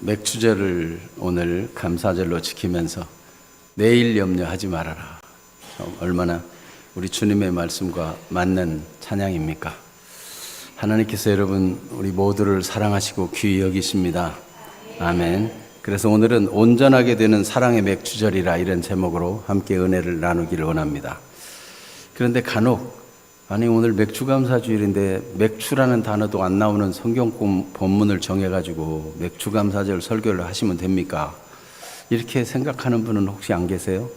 맥주절을 오늘 감사절로 지키면서 내일 염려하지 말아라. 얼마나 우리 주님의 말씀과 맞는 찬양입니까? 하나님께서 여러분 우리 모두를 사랑하시고 귀히 여기십니다. 아멘. 그래서 오늘은 온전하게 되는 사랑의 맥주절이라 이런 제목으로 함께 은혜를 나누기를 원합니다. 그런데 간혹 오늘 맥주감사주일인데 맥주라는 단어도 안 나오는 성경 본문을 정해가지고 맥주감사절 설교를 하시면 됩니까? 이렇게 생각하는 분은 혹시 안 계세요?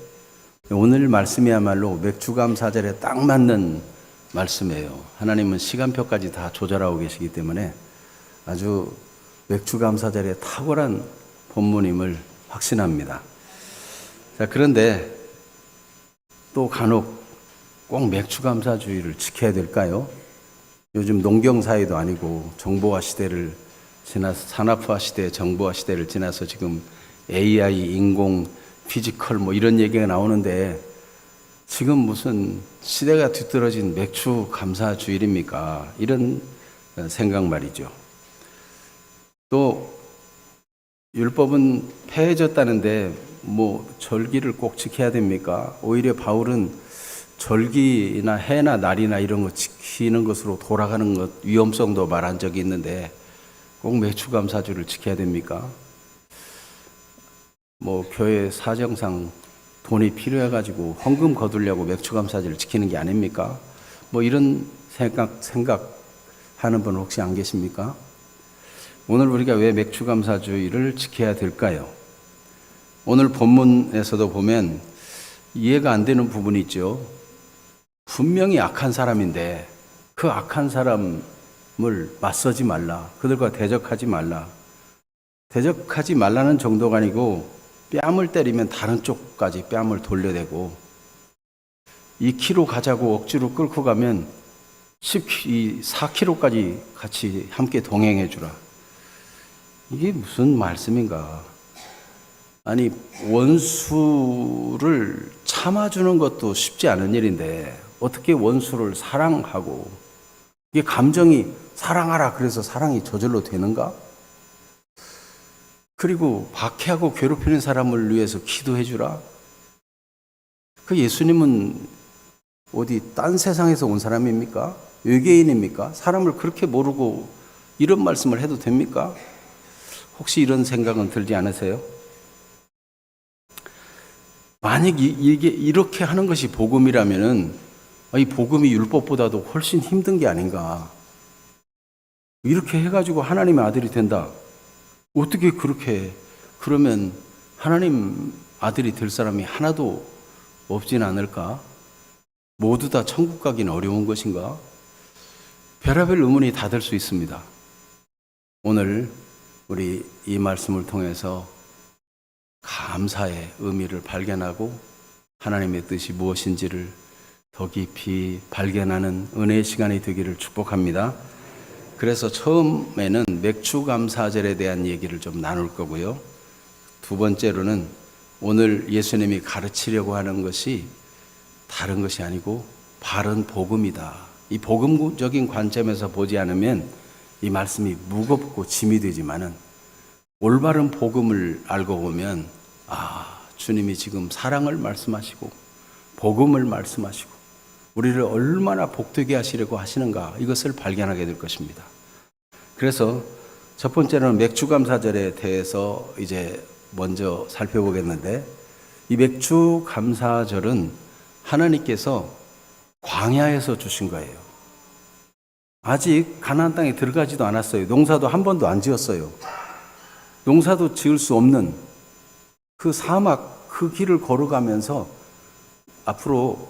오늘 말씀이야말로 맥주감사절에 딱 맞는 말씀이에요. 하나님은 시간표까지 다 조절하고 계시기 때문에 아주 맥주감사절에 탁월한 본문임을 확신합니다. 자, 그런데 또 간혹 꼭 맥주감사주의를 지켜야 될까요? 요즘 농경사회도 아니고 정보화 시대를 지나서 산업화 시대, 정보화 시대를 지나서 지금 AI, 인공, 피지컬 이런 얘기가 나오는데 지금 무슨 시대가 뒤떨어진 맥주감사주일입니까? 이런 생각 말이죠. 또 율법은 폐해졌다는데 절기를 꼭 지켜야 됩니까? 오히려 바울은 절기나 해나 날이나 이런 거 지키는 것으로 돌아가는 것 위험성도 말한 적이 있는데 꼭 맥주감사주를 지켜야 됩니까? 교회 사정상 돈이 필요해가지고 헌금 거두려고 맥주감사주를 지키는 게 아닙니까? 이런 생각하는 분 혹시 안 계십니까? 오늘 우리가 왜 맥주감사주의를 지켜야 될까요? 오늘 본문에서도 보면 이해가 안 되는 부분이 있죠. 분명히 악한 사람인데 그 악한 사람을 맞서지 말라. 그들과 대적하지 말라. 대적하지 말라는 정도가 아니고 뺨을 때리면 다른 쪽까지 뺨을 돌려대고 2km 가자고 억지로 끌고 가면 4km까지 같이 함께 동행해 주라. 이게 무슨 말씀인가? 원수를 참아주는 것도 쉽지 않은 일인데 어떻게 원수를 사랑하고 이게 감정이 사랑하라 그래서 사랑이 저절로 되는가? 그리고 박해하고 괴롭히는 사람을 위해서 기도해 주라. 그 예수님은 어디 딴 세상에서 온 사람입니까? 외계인입니까? 사람을 그렇게 모르고 이런 말씀을 해도 됩니까? 혹시 이런 생각은 들지 않으세요? 만약 이게 이렇게 하는 것이 복음이라면은 이 복음이 율법보다도 훨씬 힘든 게 아닌가. 이렇게 해가지고 하나님의 아들이 된다. 어떻게 그렇게 해? 그러면 하나님 아들이 될 사람이 하나도 없진 않을까? 모두 다 천국 가기는 어려운 것인가? 별의별 의문이 다 들 수 있습니다. 오늘 우리 이 말씀을 통해서 감사의 의미를 발견하고 하나님의 뜻이 무엇인지를 더 깊이 발견하는 은혜의 시간이 되기를 축복합니다. 그래서 처음에는 맥주감사절에 대한 얘기를 좀 나눌 거고요. 두 번째로는 오늘 예수님이 가르치려고 하는 것이 다른 것이 아니고 바른 복음이다. 이 복음적인 관점에서 보지 않으면 이 말씀이 무겁고 짐이 되지만은 올바른 복음을 알고 보면 주님이 지금 사랑을 말씀하시고 복음을 말씀하시고 우리를 얼마나 복되게 하시려고 하시는가 이것을 발견하게 될 것입니다. 그래서 첫 번째는 맥주감사절에 대해서 이제 먼저 살펴보겠는데 이 맥주감사절은 하나님께서 광야에서 주신 거예요. 아직 가나안 땅에 들어가지도 않았어요. 농사도 한 번도 안 지었어요. 농사도 지을 수 없는 그 사막 그 길을 걸어가면서 앞으로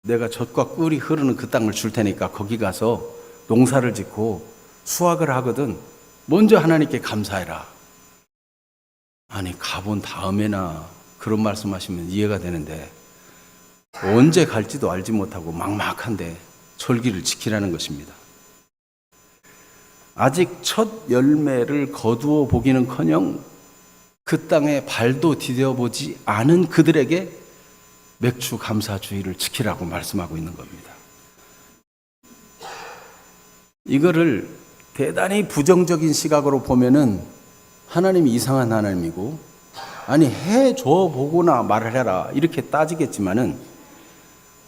내가 젖과 꿀이 흐르는 그 땅을 줄 테니까 거기 가서 농사를 짓고 수확을 하거든 먼저 하나님께 감사해라. 가본 다음에나 그런 말씀하시면 이해가 되는데 언제 갈지도 알지 못하고 막막한데 절기를 지키라는 것입니다. 아직 첫 열매를 거두어 보기는커녕 그 땅에 발도 디뎌보지 않은 그들에게 맥주감사주의를 지키라고 말씀하고 있는 겁니다. 이거를 대단히 부정적인 시각으로 보면은 하나님이 이상한 하나님이고, 아니 해줘 보거나 말을 해라 이렇게 따지겠지만은,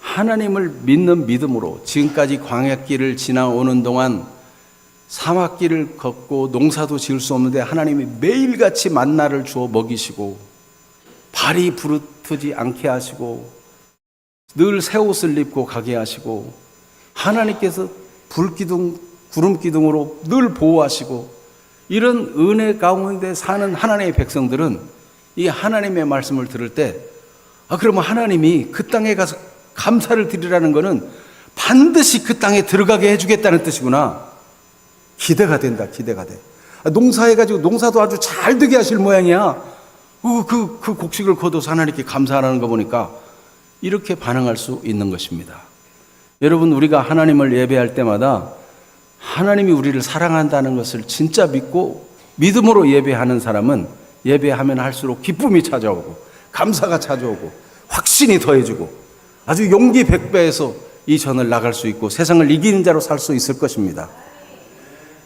하나님을 믿는 믿음으로 지금까지 광야길을 지나오는 동안 사막길을 걷고 농사도 지을 수 없는데 하나님이 매일같이 만나를 주어 먹이시고, 발이 부르트지 않게 하시고, 늘 새 옷을 입고 가게 하시고, 하나님께서 불기둥 구름기둥으로 늘 보호하시고, 이런 은혜 가운데 사는 하나님의 백성들은 이 하나님의 말씀을 들을 때, 그러면 하나님이 그 땅에 가서 감사를 드리라는 것은 반드시 그 땅에 들어가게 해주겠다는 뜻이구나. 기대가 된다. 기대가 돼. 농사해가지고 농사도 아주 잘 되게 하실 모양이야. 그 곡식을 거둬서 하나님께 감사하라는 거 보니까 이렇게 반응할 수 있는 것입니다. 여러분, 우리가 하나님을 예배할 때마다 하나님이 우리를 사랑한다는 것을 진짜 믿고 믿음으로 예배하는 사람은 예배하면 할수록 기쁨이 찾아오고 감사가 찾아오고 확신이 더해지고 아주 용기 100배에서 이 전을 나갈 수 있고 세상을 이기는 자로 살 수 있을 것입니다.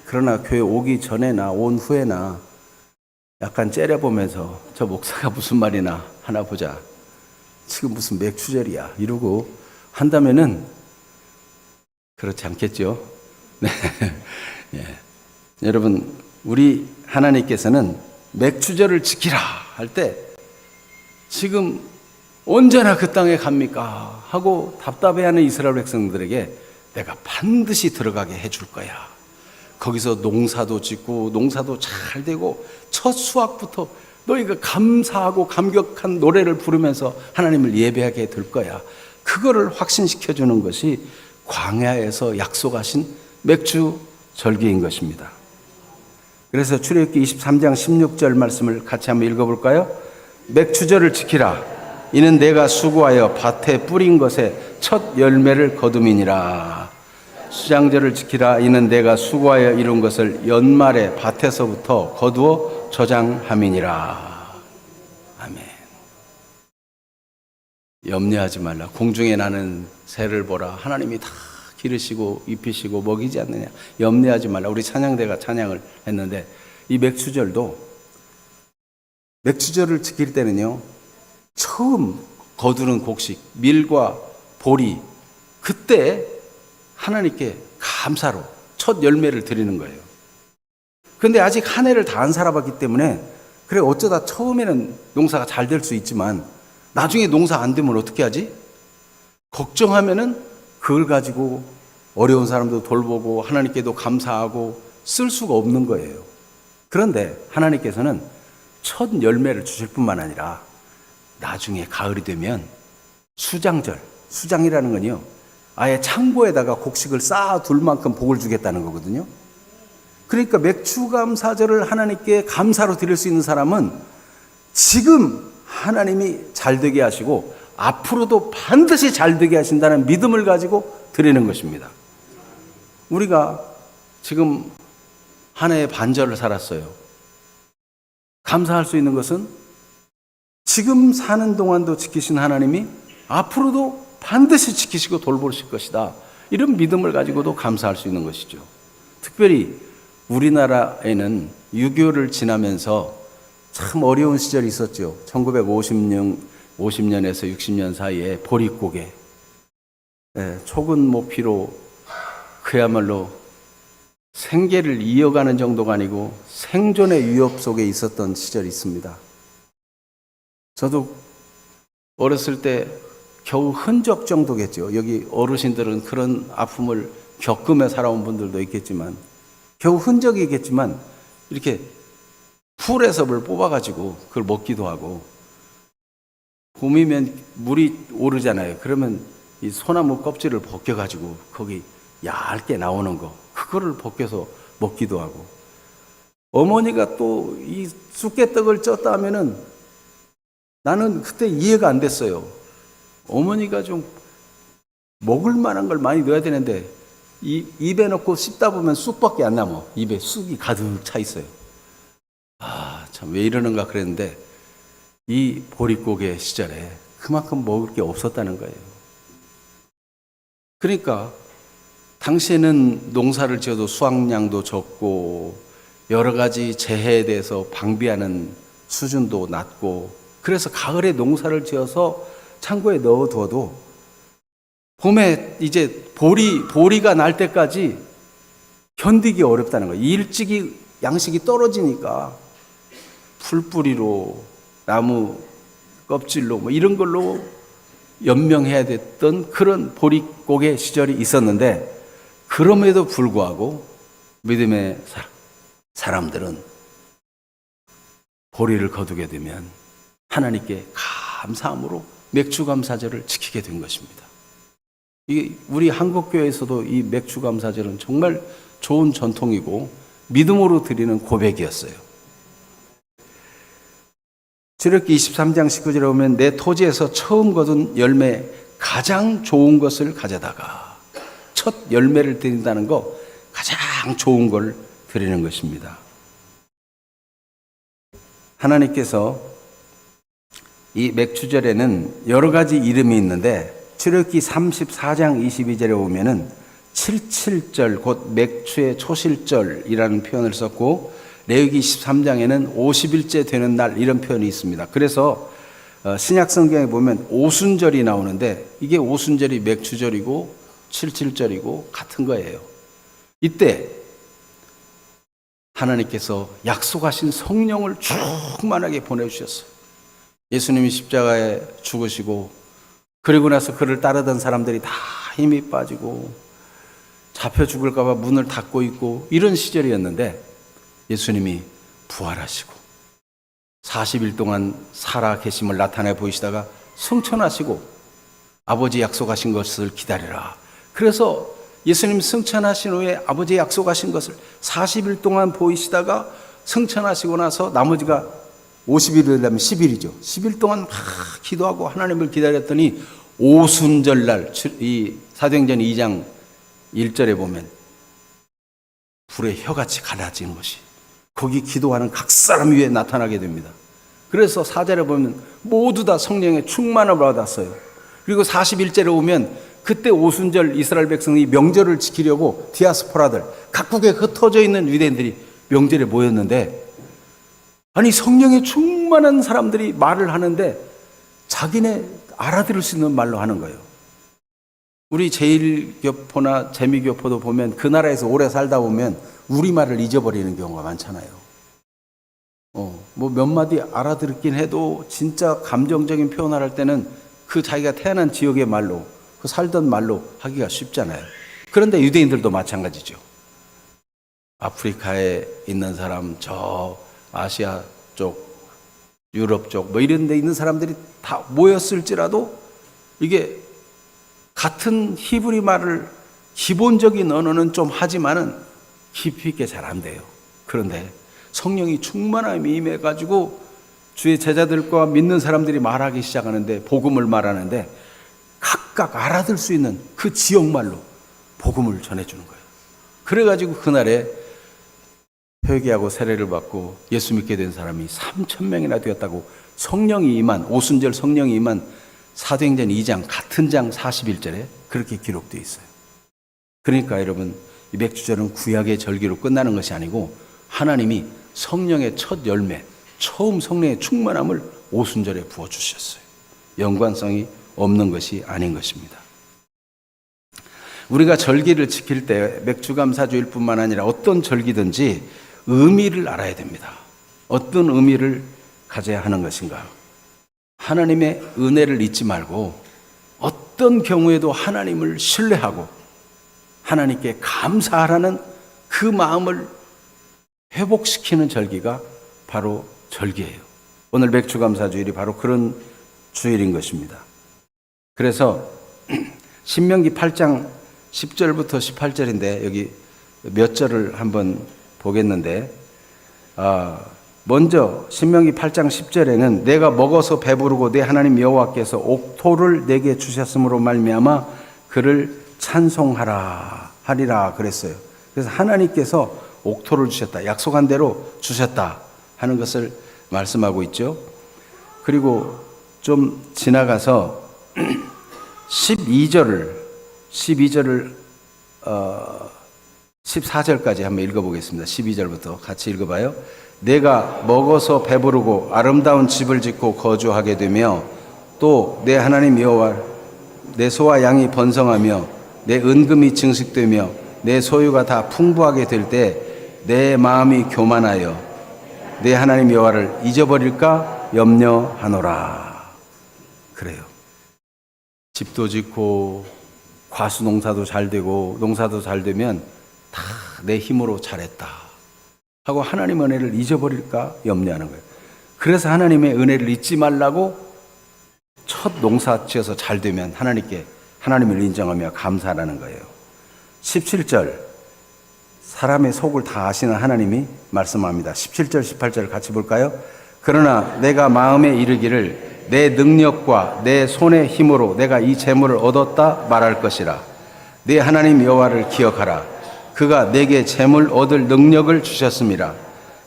그러나 교회 오기 전에나 온 후에나 약간 째려보면서 저 목사가 무슨 말이나 하나 보자, 지금 무슨 맥추절이야 이러고 한다면은 그렇지 않겠죠. 네. 예. 여러분, 우리 하나님께서는 맥추절을 지키라 할 때 지금 언제나 그 땅에 갑니까 하고 답답해하는 이스라엘 백성들에게 내가 반드시 들어가게 해줄 거야. 거기서 농사도 짓고 농사도 잘 되고 첫 수확부터 너희가 감사하고 감격한 노래를 부르면서 하나님을 예배하게 될 거야. 그거를 확신시켜주는 것이 광야에서 약속하신 맥주 절기인 것입니다. 그래서 출애굽기 23장 16절 말씀을 같이 한번 읽어볼까요? 맥주절을 지키라. 이는 내가 수고하여 밭에 뿌린 것에 첫 열매를 거둠이니라. 수장절을 지키라. 이는 내가 수고하여 이룬 것을 연말에 밭에서부터 거두어 저장함이니라. 아멘. 염려하지 말라. 공중에 나는 새를 보라. 하나님이 다 기르시고 입히시고 먹이지 않느냐. 염려하지 말라. 우리 찬양대가 찬양을 했는데 이 맥추절도 맥추절을 지킬 때는요, 처음 거두는 곡식 밀과 보리, 그때 하나님께 감사로 첫 열매를 드리는 거예요. 그런데 아직 한 해를 다 안 살아봤기 때문에 그래 어쩌다 처음에는 농사가 잘 될 수 있지만 나중에 농사 안 되면 어떻게 하지? 걱정하면은 그걸 가지고 어려운 사람도 돌보고 하나님께도 감사하고 쓸 수가 없는 거예요. 그런데 하나님께서는 첫 열매를 주실 뿐만 아니라 나중에 가을이 되면 수장절, 수장이라는 건요, 아예 창고에다가 곡식을 쌓아둘 만큼 복을 주겠다는 거거든요. 그러니까 맥추감사절을 하나님께 감사로 드릴 수 있는 사람은 지금 하나님이 잘 되게 하시고 앞으로도 반드시 잘 되게 하신다는 믿음을 가지고 드리는 것입니다. 우리가 지금 한 해의 반절을 살았어요. 감사할 수 있는 것은 지금 사는 동안도 지키신 하나님이 앞으로도 반드시 지키시고 돌보실 것이다. 이런 믿음을 가지고도 감사할 수 있는 것이죠. 특별히 우리나라에는 6.25를 지나면서 참 어려운 시절이 있었죠. 1950년에서 60년 사이에 보릿고개, 촉은 모피로 그야말로 생계를 이어가는 정도가 아니고 생존의 위협 속에 있었던 시절이 있습니다. 저도 어렸을 때 겨우 흔적 정도겠죠. 여기 어르신들은 그런 아픔을 겪으며 살아온 분들도 있겠지만 겨우 흔적이겠지만 이렇게 풀에서 물 뽑아가지고 그걸 먹기도 하고, 봄이면 물이 오르잖아요. 그러면 이 소나무 껍질을 벗겨가지고 거기 얇게 나오는 거, 그거를 벗겨서 먹기도 하고, 어머니가 또 이 쑥개떡을 쪘다 하면은 나는 그때 이해가 안 됐어요. 어머니가 좀 먹을 만한 걸 많이 넣어야 되는데 입에 넣고 씹다 보면 쑥밖에 안 남아. 입에 쑥이 가득 차 있어요. 참 왜 이러는가 그랬는데 이 보릿고개 시절에 그만큼 먹을 게 없었다는 거예요. 그러니까 당시에는 농사를 지어도 수확량도 적고 여러 가지 재해에 대해서 방비하는 수준도 낮고, 그래서 가을에 농사를 지어서 창고에 넣어두어도 봄에 이제 보리가 날 때까지 견디기 어렵다는 거예요. 일찍이 양식이 떨어지니까 풀뿌리로, 나무 껍질로 뭐 이런 걸로 연명해야 됐던 그런 보릿고개 시절이 있었는데, 그럼에도 불구하고 믿음의 사람들은 보리를 거두게 되면 하나님께 감사함으로 맥주감사절을 지키게 된 것입니다. 이 우리 한국교회에서도 이 맥주감사절은 정말 좋은 전통이고 믿음으로 드리는 고백이었어요. 출애굽기 23장 19절에 보면 내 토지에서 처음 거둔 열매 가장 좋은 것을 가져다가, 첫 열매를 드린다는 거 가장 좋은 걸 드리는 것입니다. 하나님께서 이 맥주절에는 여러 가지 이름이 있는데, 출애굽기 34장 22절에 보면은 77절, 곧 맥주의 초실절이라는 표현을 썼고, 레위기 23장에는 50일째 되는 날, 이런 표현이 있습니다. 그래서 신약 성경에 보면 오순절이 나오는데, 이게 오순절이 맥주절이고 77절이고 같은 거예요. 이때 하나님께서 약속하신 성령을 충만하게 보내주셨어요. 예수님이 십자가에 죽으시고, 그리고 나서 그를 따르던 사람들이 다 힘이 빠지고 잡혀 죽을까 봐 문을 닫고 있고 이런 시절이었는데, 예수님이 부활하시고 40일 동안 살아 계심을 나타내 보이시다가 승천하시고 아버지 약속하신 것을 기다리라. 그래서 예수님 승천하신 후에 아버지 약속하신 것을 40일 동안 보이시다가 승천하시고 나서 나머지가 50일이 되려면 10일이죠. 10일 동안 막 기도하고 하나님을 기다렸더니 오순절날, 이 사도행전 2장 1절에 보면 불의 혀같이 갈라지는 것이 거기 기도하는 각 사람 위에 나타나게 됩니다. 그래서 4절에 보면 모두 다 성령의 충만을 받았어요. 그리고 41절에 오면 그때 오순절 이스라엘 백성이 명절을 지키려고 디아스포라들, 각국에 흩어져 있는 유대인들이 명절에 모였는데, 아니 성령에 충만한 사람들이 말을 하는데 자기네 알아들을 수 있는 말로 하는 거예요. 우리 제1교포나 재미교포도 보면 그 나라에서 오래 살다 보면 우리말을 잊어버리는 경우가 많잖아요. 뭐 몇 마디 알아듣긴 해도 진짜 감정적인 표현을 할 때는 그 자기가 태어난 지역의 말로, 그 살던 말로 하기가 쉽잖아요. 그런데 유대인들도 마찬가지죠. 아프리카에 있는 사람, 저 아시아 쪽, 유럽 쪽, 뭐 이런 데 있는 사람들이 다 모였을지라도 이게 같은 히브리 말을 기본적인 언어는 좀 하지만은 깊이 있게 잘 안 돼요. 그런데 성령이 충만함이 임해가지고 주의 제자들과 믿는 사람들이 말하기 시작하는데, 복음을 말하는데 각각 알아들 수 있는 그 지역말로 복음을 전해주는 거예요. 그래가지고 그날에 회개하고 세례를 받고 예수 믿게 된 사람이 3,000명이나 되었다고, 성령이 임한, 오순절 성령이 임한 사도행전 2장 같은 장 41절에 그렇게 기록되어 있어요. 그러니까 여러분, 이 맥주절은 구약의 절기로 끝나는 것이 아니고 하나님이 성령의 첫 열매, 처음 성령의 충만함을 오순절에 부어주셨어요. 연관성이 없는 것이 아닌 것입니다. 우리가 절기를 지킬 때 맥주감사주일 뿐만 아니라 어떤 절기든지 의미를 알아야 됩니다. 어떤 의미를 가져야 하는 것인가? 하나님의 은혜를 잊지 말고 어떤 경우에도 하나님을 신뢰하고 하나님께 감사하라는 그 마음을 회복시키는 절기가 바로 절기예요. 오늘 맥주감사주일이 바로 그런 주일인 것입니다. 그래서 신명기 8장 10절부터 18절인데 여기 몇 절을 한번 보겠는데, 먼저 신명기 8장 10절에는 내가 먹어서 배부르고 내 하나님 여호와께서 옥토를 내게 주셨으므로 말미암아 그를 찬송하라 하리라 그랬어요. 그래서 하나님께서 옥토를 주셨다, 약속한 대로 주셨다 하는 것을 말씀하고 있죠. 그리고 좀 지나가서 12절을 14절까지 한번 읽어보겠습니다. 12절부터 같이 읽어봐요. 내가 먹어서 배부르고 아름다운 집을 짓고 거주하게 되며 또 내 하나님 여호와 내 소와 양이 번성하며 내 은금이 증식되며 내 소유가 다 풍부하게 될 때 내 마음이 교만하여 내 하나님 여호와를 잊어버릴까 염려하노라. 그래요. 집도 짓고 과수 농사도 잘 되고 농사도 잘 되면 다 내 힘으로 잘했다 하고 하나님 은혜를 잊어버릴까 염려하는 거예요. 그래서 하나님의 은혜를 잊지 말라고 첫 농사 지어서 잘 되면 하나님께 하나님을 인정하며 감사하라는 거예요. 17절 사람의 속을 다 아시는 하나님이 말씀합니다. 17절 18절 같이 볼까요? 그러나 내가 마음에 이르기를 내 능력과 내 손의 힘으로 내가 이 재물을 얻었다 말할 것이라. 내 하나님 여호와를 기억하라. 그가 내게 재물 얻을 능력을 주셨음이라.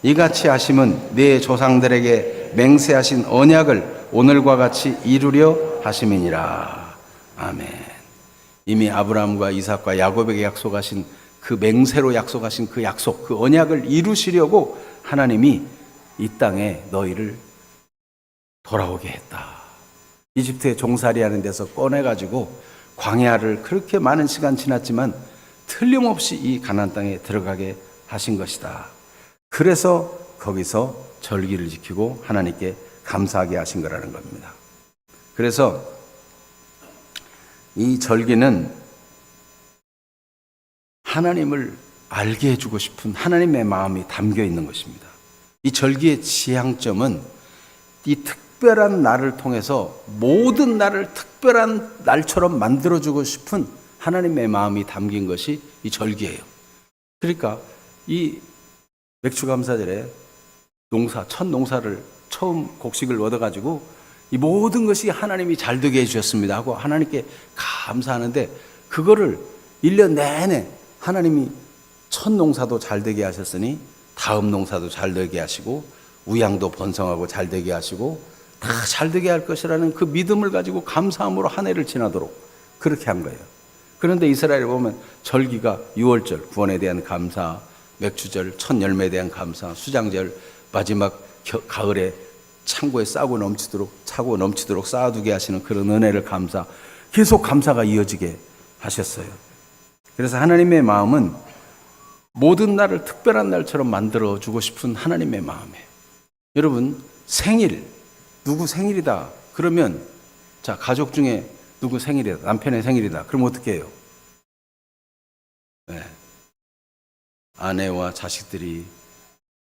이같이 하심은 내 조상들에게 맹세하신 언약을 오늘과 같이 이루려 하심이니라. 아멘. 이미 아브라함과 이삭과 야곱에게 약속하신 그 맹세로 약속하신 그 약속, 그 언약을 이루시려고 하나님이 이 땅에 너희를 돌아오게 했다. 이집트에 종살이하는 데서 꺼내가지고 광야를 그렇게 많은 시간 지났지만 틀림없이 이 가나안 땅에 들어가게 하신 것이다. 그래서 거기서 절기를 지키고 하나님께 감사하게 하신 거라는 겁니다. 그래서 이 절기는 하나님을 알게 해주고 싶은 하나님의 마음이 담겨 있는 것입니다. 이 절기의 지향점은 이 특별한 날을 통해서 모든 날을 특별한 날처럼 만들어주고 싶은 하나님의 마음이 담긴 것이 이 절기예요. 그러니까 이 맥추감사절에 첫 농사를 처음 곡식을 얻어가지고 이 모든 것이 하나님이 잘 되게 해주셨습니다 하고 하나님께 감사하는데 그거를 1년 내내 하나님이 첫 농사도 잘 되게 하셨으니 다음 농사도 잘 되게 하시고 우양도 번성하고 잘 되게 하시고 다 잘 되게 할 것이라는 그 믿음을 가지고 감사함으로 한 해를 지나도록 그렇게 한 거예요. 그런데 이스라엘에 보면 절기가 6월절 구원에 대한 감사, 맥주절 첫 열매에 대한 감사, 수장절 마지막 가을에 창고에 차고 넘치도록 쌓아두게 하시는 그런 은혜를 감사, 계속 감사가 이어지게 하셨어요. 그래서 하나님의 마음은 모든 날을 특별한 날처럼 만들어주고 싶은 하나님의 마음이에요. 여러분 생일, 누구 생일이다 그러면 자 가족 중에 누구 생일이다, 남편의 생일이다 그럼 어떻게 해요? 네. 아내와 자식들이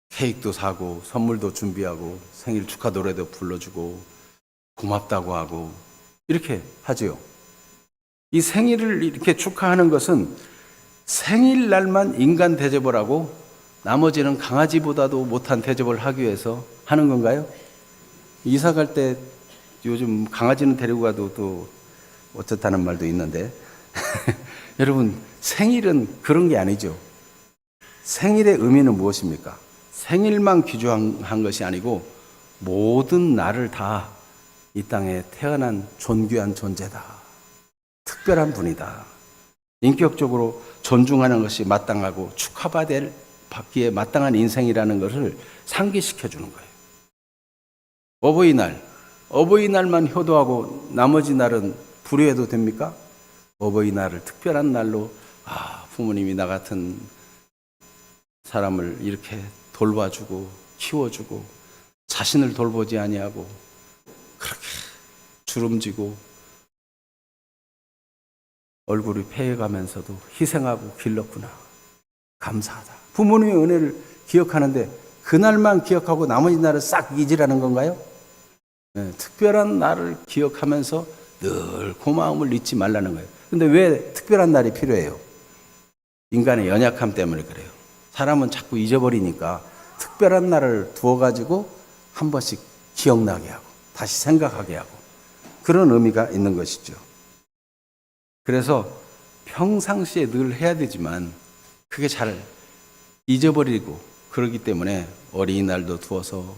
케이크도 사고 선물도 준비하고 생일 축하 노래도 불러주고 고맙다고 하고 이렇게 하지요. 이 생일을 이렇게 축하하는 것은 생일날만 인간 대접을 하고 나머지는 강아지보다도 못한 대접을 하기 위해서 하는 건가요? 이사 갈 때 요즘 강아지는 데리고 가도 또 어쩌다는 말도 있는데 여러분 생일은 그런 게 아니죠. 생일의 의미는 무엇입니까? 생일만 귀중한 것이 아니고 모든 날을 다 이 땅에 태어난 존귀한 존재다. 특별한 분이다. 인격적으로 존중하는 것이 마땅하고 축하받기에 마땅한 인생이라는 것을 상기시켜 주는 거예요. 어버이날만 효도하고 나머지 날은 불효해도 됩니까? 어버이날을 특별한 날로 부모님이 나 같은 사람을 이렇게 돌봐주고 키워주고 자신을 돌보지 아니하고 그렇게 주름지고 얼굴이 패해가면서도 희생하고 길렀구나. 감사하다. 부모님의 은혜를 기억하는데 그날만 기억하고 나머지 날을 싹 잊으라는 건가요? 네, 특별한 날을 기억하면서 늘 고마움을 잊지 말라는 거예요. 근데 왜 특별한 날이 필요해요? 인간의 연약함 때문에 그래요. 사람은 자꾸 잊어버리니까 특별한 날을 두어가지고 한 번씩 기억나게 하고 다시 생각하게 하고 그런 의미가 있는 것이죠. 그래서 평상시에 늘 해야 되지만 그게 잘 잊어버리고 그러기 때문에 어린이날도 두어서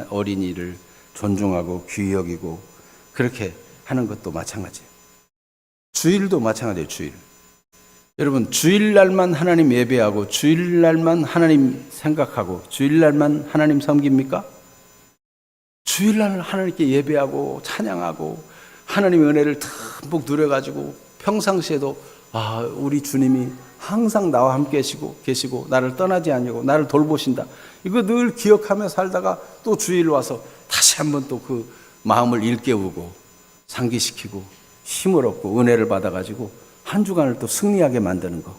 어린이를 존중하고 귀히 여기고 그렇게 하는 것도 마찬가지예요. 주일도 마찬가지예요. 여러분, 주일날만 하나님 예배하고 주일날만 하나님 생각하고 주일날만 하나님 섬깁니까? 주일날 하나님께 예배하고 찬양하고 하나님의 은혜를 듬뿍 누려가지고 평상시에도 우리 주님이 항상 나와 함께 계시고 나를 떠나지 않고 나를 돌보신다, 이거 늘 기억하며 살다가 또 주일 와서 다시 한번 또 그 마음을 일깨우고 상기시키고 힘을 얻고 은혜를 받아가지고 한 주간을 또 승리하게 만드는 거,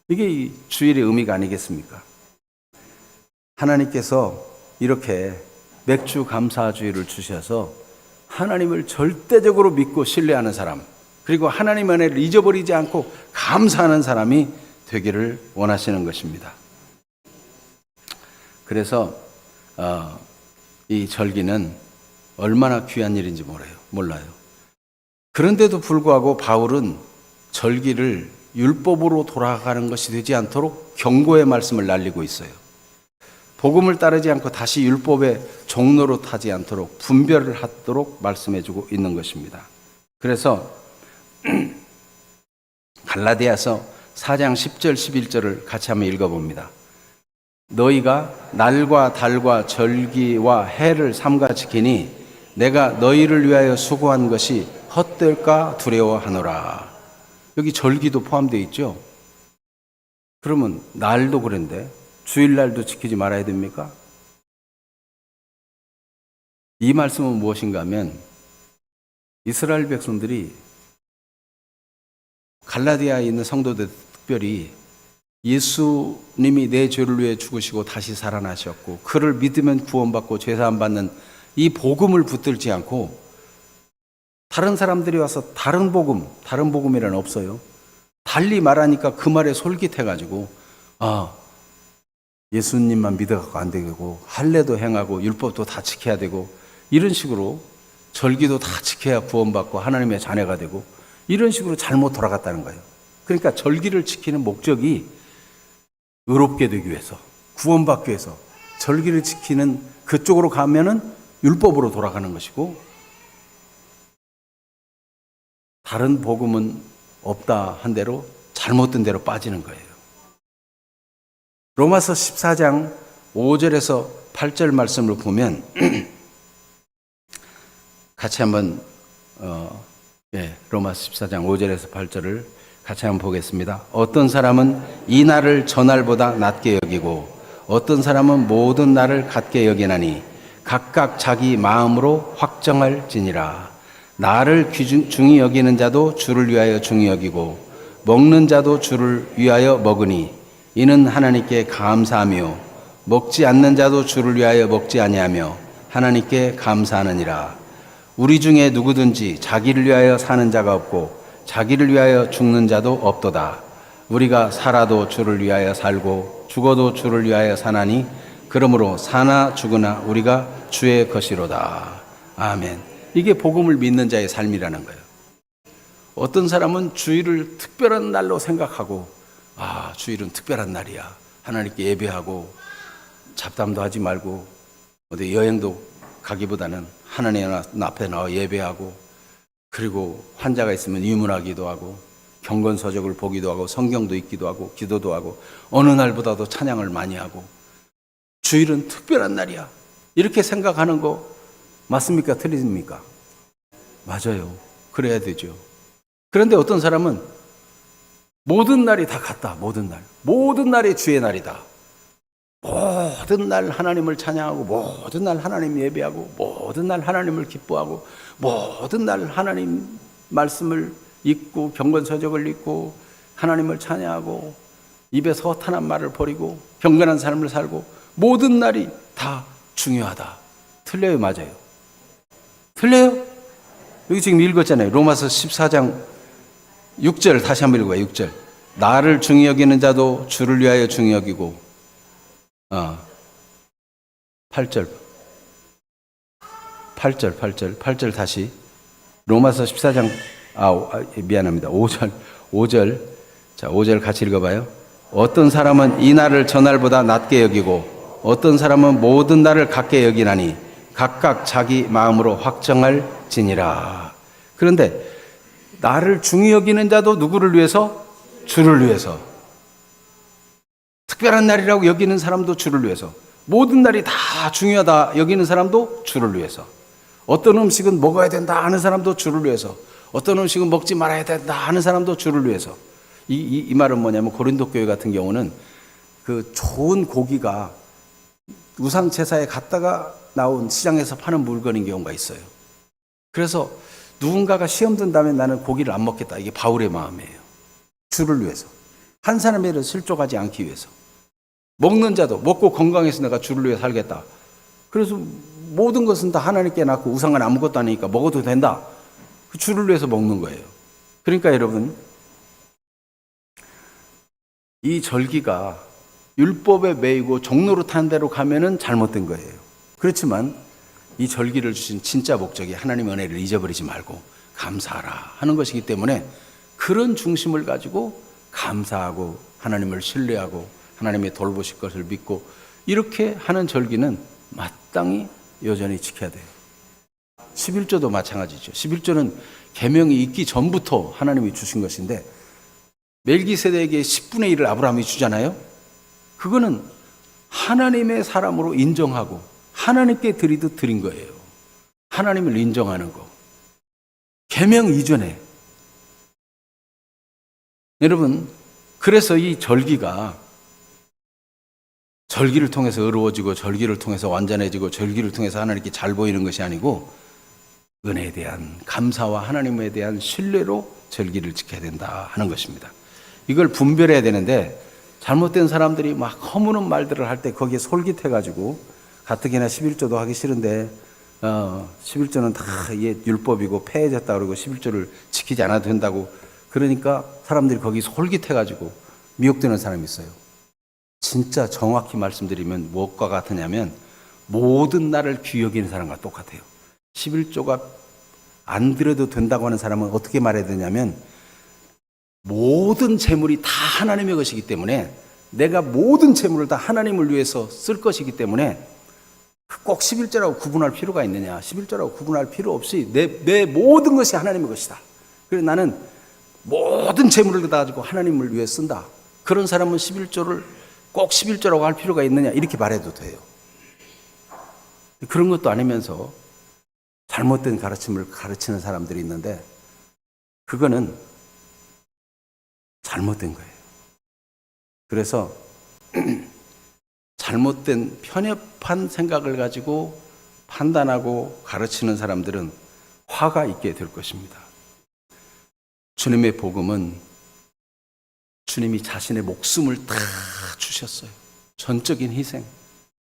이게 이 주일의 의미가 아니겠습니까? 하나님께서 이렇게 맥주 감사주일을 주셔서 하나님을 절대적으로 믿고 신뢰하는 사람, 그리고 하나님의 은혜를 잊어버리지 않고 감사하는 사람이 되기를 원하시는 것입니다. 그래서 이 절기는 얼마나 귀한 일인지 몰라요. 그런데도 불구하고 바울은 절기를 율법으로 돌아가는 것이 되지 않도록 경고의 말씀을 날리고 있어요. 복음을 따르지 않고 다시 율법의 종로로 타지 않도록 분별을 하도록 말씀해주고 있는 것입니다. 그래서 갈라디아서 4장 10절 11절을 같이 한번 읽어봅니다. 너희가 날과 달과 절기와 해를 삼가 지키니 내가 너희를 위하여 수고한 것이 헛될까 두려워하노라. 여기 절기도 포함되어 있죠. 그러면 날도 그런데 주일날도 지키지 말아야 됩니까? 이 말씀은 무엇인가 하면 이스라엘 백성들이, 갈라디아에 있는 성도들 특별히 예수님이 내 죄를 위해 죽으시고 다시 살아나셨고 그를 믿으면 구원받고 죄사함 받는 이 복음을 붙들지 않고 다른 사람들이 와서 다른 복음이란 없어요. 달리 말하니까 그 말에 솔깃해가지고 예수님만 믿어갖고 안 되고 할례도 행하고 율법도 다 지켜야 되고 이런 식으로 절기도 다 지켜야 구원받고 하나님의 자녀가 되고 이런 식으로 잘못 돌아갔다는 거예요. 그러니까 절기를 지키는 목적이 의롭게 되기 위해서, 구원받기 위해서 절기를 지키는 그쪽으로 가면은 율법으로 돌아가는 것이고 다른 복음은 없다 한 대로 잘못된 대로 빠지는 거예요. 로마서 14장 5절에서 8절 말씀을 보면 같이 한번 로마서 14장 5절에서 8절을 같이 한번 보겠습니다. 어떤 사람은 이 날을 저 날보다 낮게 여기고 어떤 사람은 모든 날을 같게 여기나니 각각 자기 마음으로 확정할지니라. 나를 중히 여기는 자도 주를 위하여 중히 여기고 먹는 자도 주를 위하여 먹으니 이는 하나님께 감사하며 먹지 않는 자도 주를 위하여 먹지 아니하며 하나님께 감사하느니라. 우리 중에 누구든지 자기를 위하여 사는 자가 없고 자기를 위하여 죽는 자도 없도다. 우리가 살아도 주를 위하여 살고 죽어도 주를 위하여 사나니 그러므로 사나 죽으나 우리가 주의 것이로다. 아멘. 이게 복음을 믿는 자의 삶이라는 거예요. 어떤 사람은 주일을 특별한 날로 생각하고 주일은 특별한 날이야. 하나님께 예배하고 잡담도 하지 말고 어디 여행도 가기보다는 하나님 앞에 나와 예배하고 그리고 환자가 있으면 유문하기도 하고 경건서적을 보기도 하고 성경도 읽기도 하고 기도도 하고 어느 날보다도 찬양을 많이 하고 주일은 특별한 날이야. 이렇게 생각하는 거 맞습니까? 틀립니까? 맞아요. 그래야 되죠. 그런데 어떤 사람은 모든 날이 다 같다. 모든 날이 주의 날이다. 모든 날 하나님을 찬양하고 모든 날 하나님 예배하고 모든 날 하나님을 기뻐하고 모든 날 하나님 말씀을 읽고 경건서적을 읽고 하나님을 찬양하고 입에서 허탄한 말을 버리고 경건한 삶을 살고 모든 날이 다 중요하다. 틀려요? 맞아요? 틀려요? 여기 지금 읽었잖아요. 로마서 14장 6절 다시 한번 읽어봐요. 6절. 나를 중히 여기는 자도 주를 위하여 중히 여기고 8절 다시 로마서 14장 미안합니다. 5절 자 5절 같이 읽어봐요. 어떤 사람은 이 날을 저 날보다 낮게 여기고 어떤 사람은 모든 날을 같게 여기나니 각각 자기 마음으로 확정할지니라. 그런데 나를 중히 여기는 자도 누구를 위해서? 주를 위해서. 특별한 날이라고 여기는 사람도 주를 위해서. 모든 날이 다 중요하다 여기는 사람도 주를 위해서. 어떤 음식은 먹어야 된다 하는 사람도 주를 위해서. 어떤 음식은 먹지 말아야 된다 하는 사람도 주를 위해서. 이 말은 뭐냐면 고린도 교회 같은 경우는 그 좋은 고기가 우상 제사에 갔다가 나온 시장에서 파는 물건인 경우가 있어요. 그래서 누군가가 시험 든다면 나는 고기를 안 먹겠다. 이게 바울의 마음이에요. 주를 위해서. 한 사람에 대해 실족하지 않기 위해서. 먹는 자도 먹고 건강해서 내가 주를 위해 살겠다. 그래서 모든 것은 다 하나님께 낳고 우상은 아무것도 아니니까 먹어도 된다. 그 주를 위해서 먹는 거예요. 그러니까 여러분, 이 절기가 율법에 매이고 종로로 탄 대로 가면은 잘못된 거예요. 그렇지만 이 절기를 주신 진짜 목적이 하나님의 은혜를 잊어버리지 말고 감사하라 하는 것이기 때문에 그런 중심을 가지고 감사하고 하나님을 신뢰하고 하나님의 돌보실 것을 믿고 이렇게 하는 절기는 마땅히 여전히 지켜야 돼요. 11조도 마찬가지죠. 11조는 계명이 있기 전부터 하나님이 주신 것인데 멜기세덱에게 10분의 1을 아브라함이 주잖아요. 그거는 하나님의 사람으로 인정하고 하나님께 드리듯 드린 거예요. 하나님을 인정하는 거. 계명 이전에. 여러분, 그래서 이 절기가 절기를 통해서 의로워지고 절기를 통해서 완전해지고 절기를 통해서 하나님께 잘 보이는 것이 아니고 은혜에 대한 감사와 하나님에 대한 신뢰로 절기를 지켜야 된다 하는 것입니다. 이걸 분별해야 되는데 잘못된 사람들이 막 허무는 말들을 할 때 거기에 솔깃해가지고 가뜩이나 11조도 하기 싫은데 11조는 다 율법이고 폐해졌다 그러고 11조를 지키지 않아도 된다고 그러니까 사람들이 거기 솔깃해가지고 미혹되는 사람이 있어요. 진짜 정확히 말씀드리면 무엇과 같으냐면 모든 날을 귀히 여기는 사람과 똑같아요. 11조가 안 드려도 된다고 하는 사람은 어떻게 말해야 되냐면 모든 재물이 다 하나님의 것이기 때문에 내가 모든 재물을 다 하나님을 위해서 쓸 것이기 때문에 꼭 11조라고 구분할 필요가 있느냐. 11조라고 구분할 필요 없이 내 모든 것이 하나님의 것이다. 그래서 나는 모든 재물을 다 가지고 하나님을 위해 쓴다. 그런 사람은 11조를 꼭 11조라고 할 필요가 있느냐 이렇게 말해도 돼요. 그런 것도 아니면서 잘못된 가르침을 가르치는 사람들이 있는데 그거는 잘못된 거예요. 그래서 잘못된 편협한 생각을 가지고 판단하고 가르치는 사람들은 화가 있게 될 것입니다. 주님의 복음은 주님이 자신의 목숨을 다 주셨어요. 전적인 희생.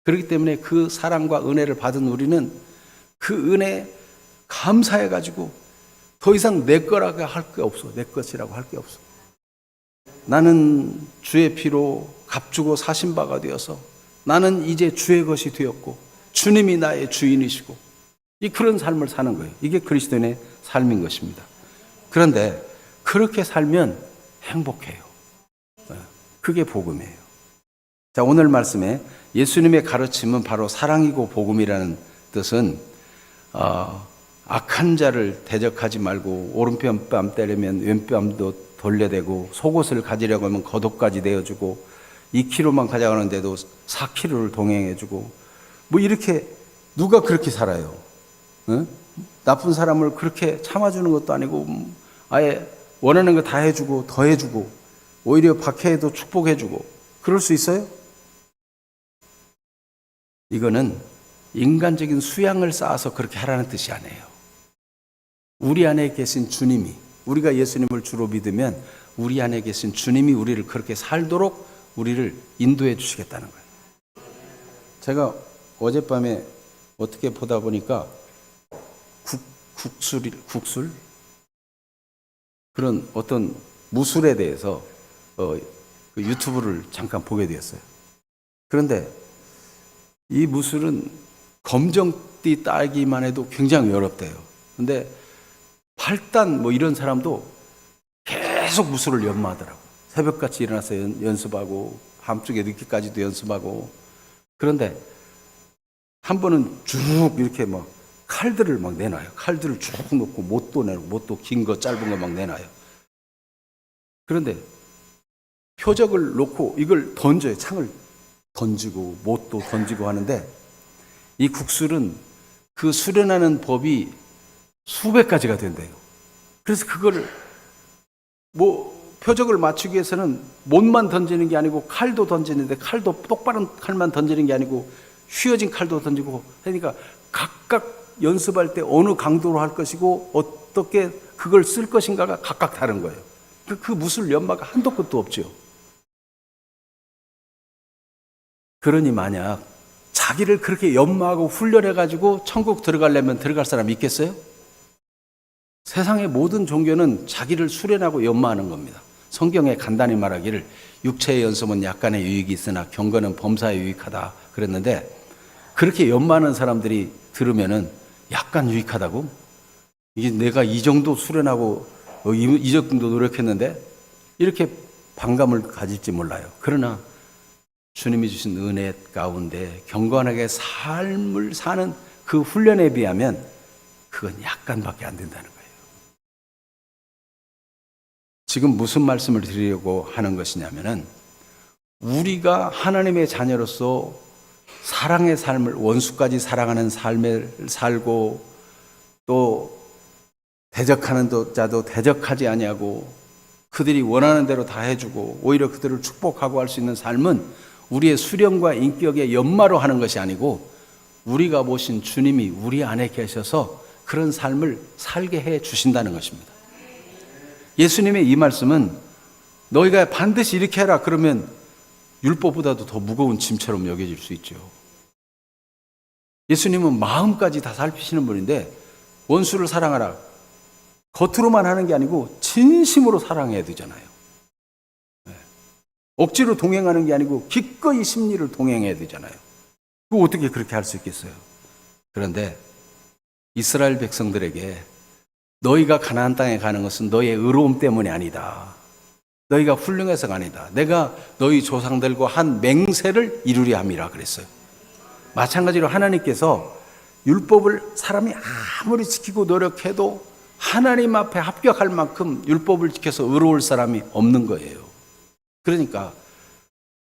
그렇기 때문에 그 사랑과 은혜를 받은 우리는 그 은혜에 감사해가지고 더 이상 내 거라고 할 게 없어. 내 것이라고 할 게 없어. 나는 주의 피로 값주고 사신 바가 되어서 나는 이제 주의 것이 되었고 주님이 나의 주인이시고 그런 삶을 사는 거예요. 이게 그리스도인의 삶인 것입니다. 그런데 그렇게 살면 행복해요. 그게 복음이에요. 자, 오늘 말씀에 예수님의 가르침은 바로 사랑이고 복음이라는 뜻은 악한 자를 대적하지 말고 오른편 뺨 때리면 왼뺨도 돌려대고 속옷을 가지려고 하면 겉옷까지 내어주고 2km만 가자고 하는데도 4km를 동행해주고 뭐 이렇게 누가 그렇게 살아요? 응? 나쁜 사람을 그렇게 참아주는 것도 아니고 아예 원하는 거 다 해주고 더 해주고 오히려 박해해도 축복해주고 그럴 수 있어요? 이거는 인간적인 수양을 쌓아서 그렇게 하라는 뜻이 아니에요. 우리 안에 계신 주님이 우리가 예수님을 주로 믿으면 우리 안에 계신 주님이 우리를 그렇게 살도록 우리를 인도해 주시겠다는 거예요. 제가 어젯밤에 어떻게 보다 보니까 국술? 그런 어떤 무술에 대해서 그 유튜브를 잠깐 보게 되었어요. 그런데 이 무술은 검정띠 따기만 해도 굉장히 어렵대요. 근데 8단 뭐 이런 사람도 계속 무술을 연마하더라고요. 새벽같이 일어나서 연습하고 밤중에 늦게까지도 연습하고 그런데 한 번은 쭉 이렇게 막 칼들을 막 내놔요. 칼들을 쭉 놓고 못도 내고 못도 긴 거 짧은 거 막 내놔요. 그런데 표적을 놓고 이걸 던져요. 창을 던지고 못도 던지고 하는데 이 국술은 그 수련하는 법이 수백 가지가 된대요. 그래서 그거를 표적을 맞추기 위해서는 못만 던지는 게 아니고 칼도 던지는데 칼도 똑바른 칼만 던지는 게 아니고 휘어진 칼도 던지고 그러니까 각각 연습할 때 어느 강도로 할 것이고 어떻게 그걸 쓸 것인가가 각각 다른 거예요. 그 무술 연마가 한도 끝도 없죠. 그러니 만약 자기를 그렇게 연마하고 훈련해가지고 천국 들어가려면 들어갈 사람 있겠어요? 세상의 모든 종교는 자기를 수련하고 연마하는 겁니다. 성경에 간단히 말하기를 육체의 연습은 약간의 유익이 있으나 경건은 범사에 유익하다 그랬는데 그렇게 연마하는 사람들이 들으면은 약간 유익하다고? 이게 내가 이 정도 수련하고 이 정도 노력했는데 이렇게 반감을 가질지 몰라요. 그러나 주님이 주신 은혜 가운데 경건하게 삶을 사는 그 훈련에 비하면 그건 약간밖에 안 된다는 거예요. 지금 무슨 말씀을 드리려고 하는 것이냐면은 우리가 하나님의 자녀로서 사랑의 삶을 원수까지 사랑하는 삶을 살고 또 대적하는 자도 대적하지 아니하고 그들이 원하는 대로 다 해주고 오히려 그들을 축복하고 할 수 있는 삶은 우리의 수련과 인격의 연마로 하는 것이 아니고 우리가 모신 주님이 우리 안에 계셔서 그런 삶을 살게 해 주신다는 것입니다. 예수님의 이 말씀은 너희가 반드시 이렇게 해라 그러면 율법보다도 더 무거운 짐처럼 여겨질 수 있죠. 예수님은 마음까지 다 살피시는 분인데 원수를 사랑하라. 겉으로만 하는 게 아니고 진심으로 사랑해야 되잖아요. 억지로 동행하는 게 아니고 기꺼이 심리를 동행해야 되잖아요. 그거 어떻게 그렇게 할 수 있겠어요? 그런데 이스라엘 백성들에게 너희가 가나안 땅에 가는 것은 너희의 의로움 때문이 아니다. 너희가 훌륭해서가 아니다. 내가 너희 조상들과 한 맹세를 이루려 함이라 그랬어요. 마찬가지로 하나님께서 율법을 사람이 아무리 지키고 노력해도 하나님 앞에 합격할 만큼 율법을 지켜서 의로울 사람이 없는 거예요. 그러니까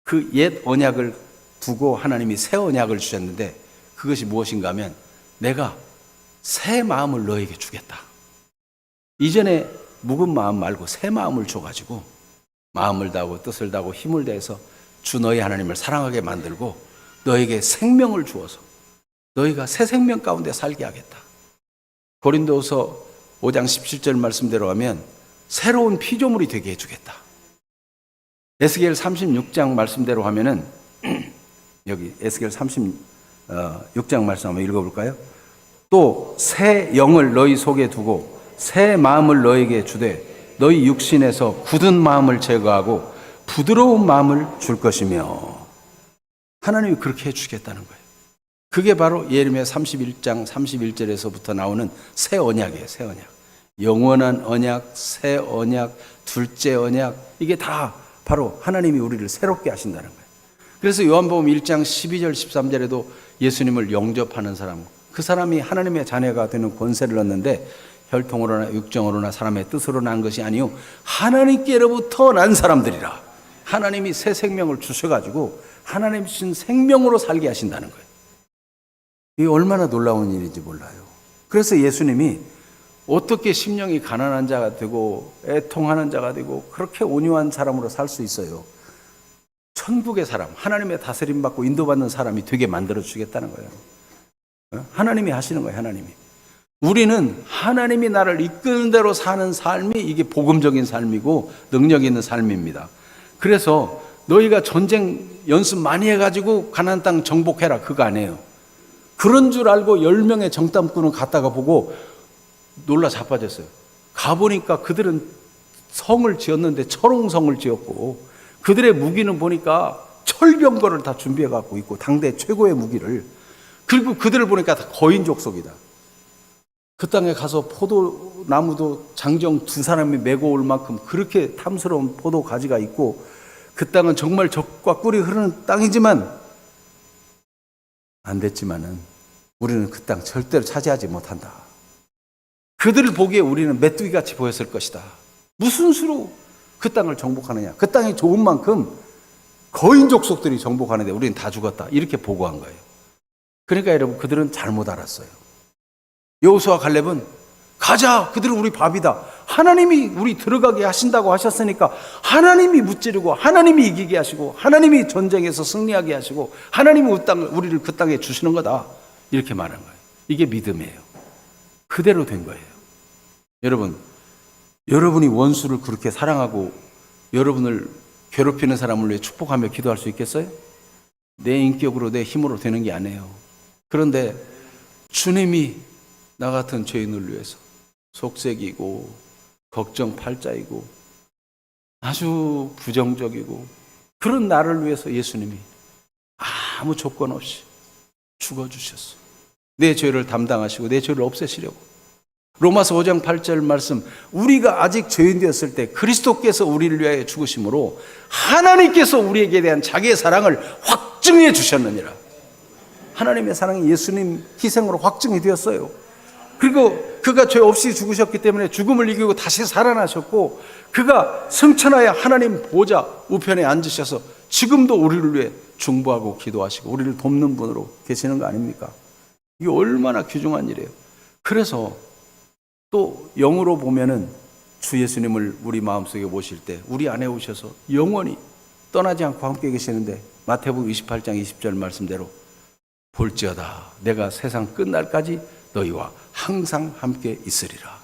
그 옛 언약을 두고 하나님이 새 언약을 주셨는데 그것이 무엇인가 하면 내가 새 마음을 너에게 주겠다. 이전에 묵은 마음 말고 새 마음을 줘가지고 마음을 다하고 뜻을 다하고 힘을 다해서 주 너희 하나님을 사랑하게 만들고 너에게 생명을 주어서 너희가 새 생명 가운데 살게 하겠다. 고린도후서 5장 17절 말씀대로 하면 새로운 피조물이 되게 해주겠다. 에스겔 36장 말씀대로 하면은 여기 에스겔 36장 말씀 한번 읽어볼까요? 또 새 영을 너희 속에 두고 새 마음을 너희에게 주되 너희 육신에서 굳은 마음을 제거하고 부드러운 마음을 줄 것이며 하나님이 그렇게 해주겠다는 거예요. 그게 바로 예레미야 31장 31절에서부터 나오는 새 언약이에요. 새 언약. 영원한 언약, 새 언약, 둘째 언약 이게 다 바로 하나님이 우리를 새롭게 하신다는 거예요. 그래서 요한복음 1장 12절 13절에도 예수님을 영접하는 사람 그 사람이 하나님의 자녀가 되는 권세를 얻는데 혈통으로나 육정으로나 사람의 뜻으로 난 것이 아니요 하나님께로부터 난 사람들이라. 하나님이 새 생명을 주셔가지고 하나님 주신 생명으로 살게 하신다는 거예요. 이게 얼마나 놀라운 일인지 몰라요. 그래서 예수님이 어떻게 심령이 가난한 자가 되고 애통하는 자가 되고 그렇게 온유한 사람으로 살 수 있어요. 천국의 사람, 하나님의 다스림 받고 인도받는 사람이 되게 만들어 주겠다는 거예요. 하나님이 하시는 거예요. 하나님이. 우리는 하나님이 나를 이끄는 대로 사는 삶이 이게 복음적인 삶이고 능력 있는 삶입니다. 그래서 너희가 전쟁 연습 많이 해가지고 가나안 땅 정복해라 그거 아니에요. 그런 줄 알고 10명의 정탐꾼을 갔다가 보고 놀라 자빠졌어요. 가보니까 그들은 성을 지었는데 철옹성을 지었고 그들의 무기는 보니까 철병거를 다 준비해 갖고 있고 당대 최고의 무기를 그리고 그들을 보니까 다 거인 족속이다. 그 땅에 가서 포도나무도 장정 2사람이 메고 올 만큼 그렇게 탐스러운 포도 가지가 있고 그 땅은 정말 젖과 꿀이 흐르는 땅이지만 안 됐지만은 우리는 그 땅 절대로 차지하지 못한다. 그들을 보기에 우리는 메뚜기같이 보였을 것이다. 무슨 수로 그 땅을 정복하느냐? 그 땅이 좋은 만큼 거인 족속들이 정복하는데 우리는 다 죽었다. 이렇게 보고한 거예요. 그러니까 여러분, 그들은 잘못 알았어요. 여호수아 갈렙은 가자, 그들은 우리 밥이다. 하나님이 우리 들어가게 하신다고 하셨으니까 하나님이 무찌르고 하나님이 이기게 하시고 하나님이 전쟁에서 승리하게 하시고 하나님이 우리를 그 땅에 주시는 거다. 이렇게 말한 거예요. 이게 믿음이에요. 그대로 된 거예요. 여러분, 여러분이 원수를 그렇게 사랑하고 여러분을 괴롭히는 사람을 위해 축복하며 기도할 수 있겠어요? 내 인격으로 내 힘으로 되는 게 아니에요. 그런데 주님이 나 같은 죄인을 위해서 속색이고 걱정 팔자이고 아주 부정적이고 그런 나를 위해서 예수님이 아무 조건 없이 죽어주셨어. 내 죄를 담당하시고 내 죄를 없애시려고. 로마서 5장 8절 말씀, 우리가 아직 죄인 되었을 때 그리스도께서 우리를 위하여 죽으심으로 하나님께서 우리에게 대한 자기의 사랑을 확증해 주셨느니라. 하나님의 사랑이 예수님 희생으로 확증이 되었어요. 그리고 그가 죄 없이 죽으셨기 때문에 죽음을 이기고 다시 살아나셨고, 그가 승천하여 하나님 보좌 우편에 앉으셔서 지금도 우리를 위해 중보하고 기도하시고 우리를 돕는 분으로 계시는 거 아닙니까? 이게 얼마나 귀중한 일이에요. 그래서 또 영으로 보면은 주 예수님을 우리 마음속에 모실 때 우리 안에 오셔서 영원히 떠나지 않고 함께 계시는데, 마태복음 28장 20절 말씀대로 볼지어다 내가 세상 끝날까지 너희와 항상 함께 있으리라.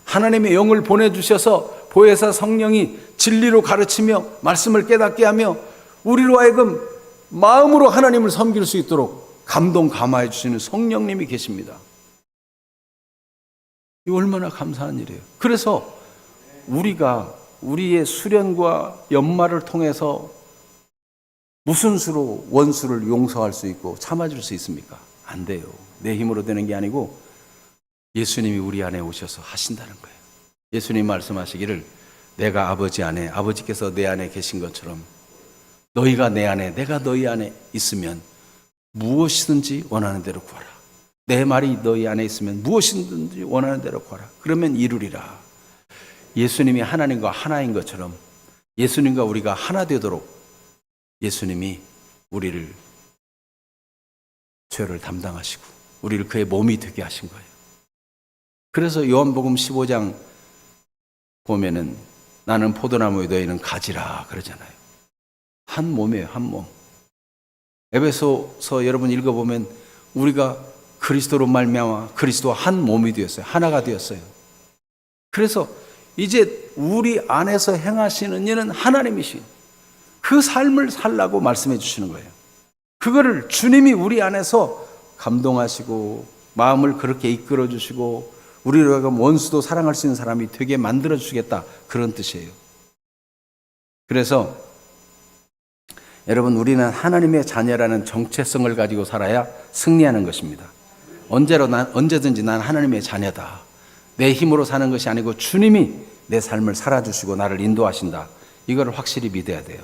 하나님의 영을 보내주셔서 보혜사 성령이 진리로 가르치며 말씀을 깨닫게 하며 우리로 하여금 마음으로 하나님을 섬길 수 있도록 감동 감화해 주시는 성령님이 계십니다. 이 얼마나 감사한 일이에요. 그래서 우리가 우리의 수련과 연말을 통해서 무슨 수로 원수를 용서할 수 있고 참아줄 수 있습니까? 안 돼요. 내 힘으로 되는 게 아니고 예수님이 우리 안에 오셔서 하신다는 거예요. 예수님 말씀하시기를 내가 아버지 안에, 아버지께서 내 안에 계신 것처럼 너희가 내 안에, 내가 너희 안에 있으면 무엇이든지 원하는 대로 구하라. 내 말이 너희 안에 있으면 무엇이든지 원하는 대로 구하라. 그러면 이루리라. 예수님이 하나님과 하나인 것처럼 예수님과 우리가 하나 되도록 예수님이 우리를 죄를 담당하시고 우리를 그의 몸이 되게 하신 거예요. 그래서 요한복음 15장 보면은 나는 포도나무에 너희는 가지라 그러잖아요. 한 몸이에요, 한 몸. 에베소서 여러분 읽어보면 우리가 그리스도로 말미암아 그리스도와 한 몸이 되었어요. 하나가 되었어요. 그래서 이제 우리 안에서 행하시는 일은 하나님이신 그 삶을 살라고 말씀해 주시는 거예요. 그거를 주님이 우리 안에서 감동하시고 마음을 그렇게 이끌어 주시고 우리로 하여금 원수도 사랑할 수 있는 사람이 되게 만들어 주시겠다, 그런 뜻이에요. 그래서 여러분, 우리는 하나님의 자녀라는 정체성을 가지고 살아야 승리하는 것입니다. 언제든지 난 하나님의 자녀다. 내 힘으로 사는 것이 아니고 주님이 내 삶을 살아주시고 나를 인도하신다. 이걸 확실히 믿어야 돼요.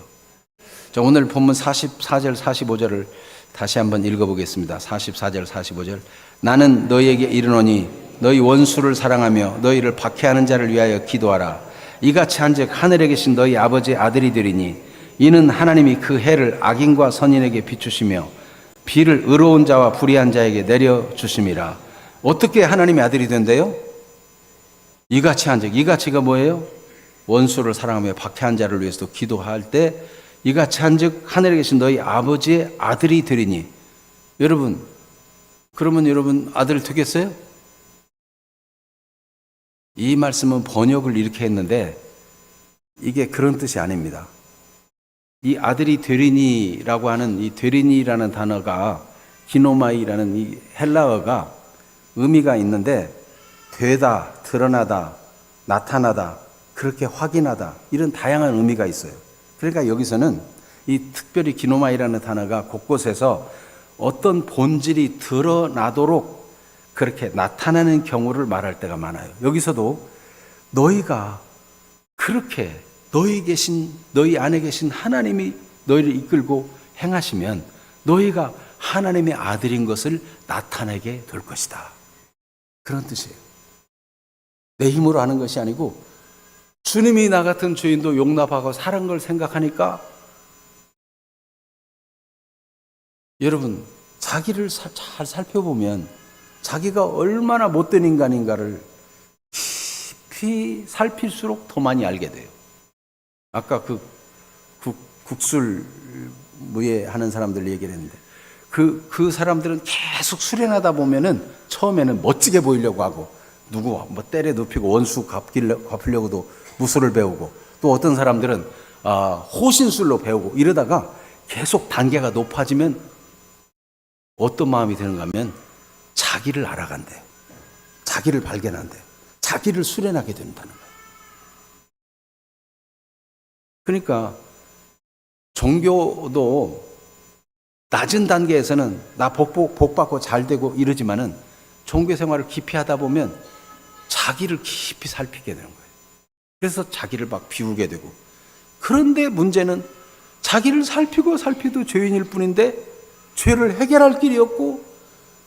자, 오늘 본문 44절 45절을 다시 한번 읽어보겠습니다. 44절 45절. 나는 너희에게 이르노니 너희 원수를 사랑하며 너희를 박해하는 자를 위하여 기도하라. 이같이 한즉 하늘에 계신 너희 아버지의 아들이 되리니 이는 하나님이 그 해를 악인과 선인에게 비추시며 비를 의로운 자와 불의한 자에게 내려주심이라. 어떻게 하나님의 아들이 된대요? 이같이 한즉, 이같이가 뭐예요? 원수를 사랑하며 박해한 자를 위해서도 기도할 때 이같이 한즉 하늘에 계신 너희 아버지의 아들이 되리니. 여러분, 그러면 여러분 아들 되겠어요? 이 말씀은 번역을 이렇게 했는데 이게 그런 뜻이 아닙니다. 이 아들이 되리니라고 하는 이 되리니라는 단어가 기노마이라는 이 헬라어가 의미가 있는데 되다, 드러나다, 나타나다, 그렇게 확인하다, 이런 다양한 의미가 있어요. 그러니까 여기서는 이 특별히 기노마이라는 단어가 곳곳에서 어떤 본질이 드러나도록 그렇게 나타나는 경우를 말할 때가 많아요. 여기서도 너희가 그렇게 너희 안에 계신 하나님이 너희를 이끌고 행하시면 너희가 하나님의 아들인 것을 나타내게 될 것이다. 그런 뜻이에요. 내 힘으로 하는 것이 아니고 주님이 나 같은 죄인도 용납하고 사랑한 걸 생각하니까 여러분, 자기를 잘 살펴보면 자기가 얼마나 못된 인간인가를 깊이 살필수록 더 많이 알게 돼요. 아까 국술 무예 하는 사람들 얘기를 했는데 그 사람들은 계속 수련하다 보면은 처음에는 멋지게 보이려고 하고 누구 뭐 때려 눕히고 원수 갚으려고도 무술을 배우고 또 어떤 사람들은 호신술로 배우고 이러다가 계속 단계가 높아지면 어떤 마음이 드는가 하면 자기를 알아간대요. 자기를 발견한대요. 자기를 수련하게 된다는 거예요. 그러니까 종교도 낮은 단계에서는 나 복 받고 잘 되고 이러지만은 종교 생활을 깊이 하다 보면 자기를 깊이 살피게 되는 거예요. 그래서 자기를 막 비우게 되고, 그런데 문제는 자기를 살피도 죄인일 뿐인데 죄를 해결할 길이 없고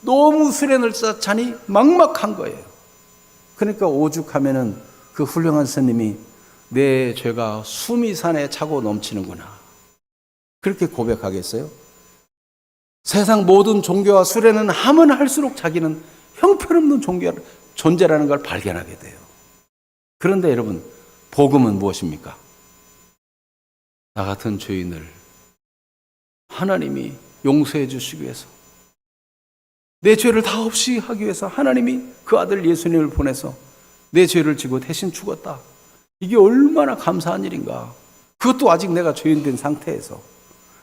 너무 수련을 쌓자니 막막한 거예요. 그러니까 오죽하면은 그 훌륭한 스님이 내 죄가 수미산에 차고 넘치는구나 그렇게 고백하겠어요? 세상 모든 종교와 수련은 하면 할수록 자기는 형편없는 존재라는 걸 발견하게 돼요. 그런데 여러분, 복음은 무엇입니까? 나 같은 죄인을 하나님이 용서해 주시기 위해서, 내 죄를 다 없이 하기 위해서 하나님이 그 아들 예수님을 보내서 내 죄를 지고 대신 죽었다. 이게 얼마나 감사한 일인가. 그것도 아직 내가 죄인 된 상태에서,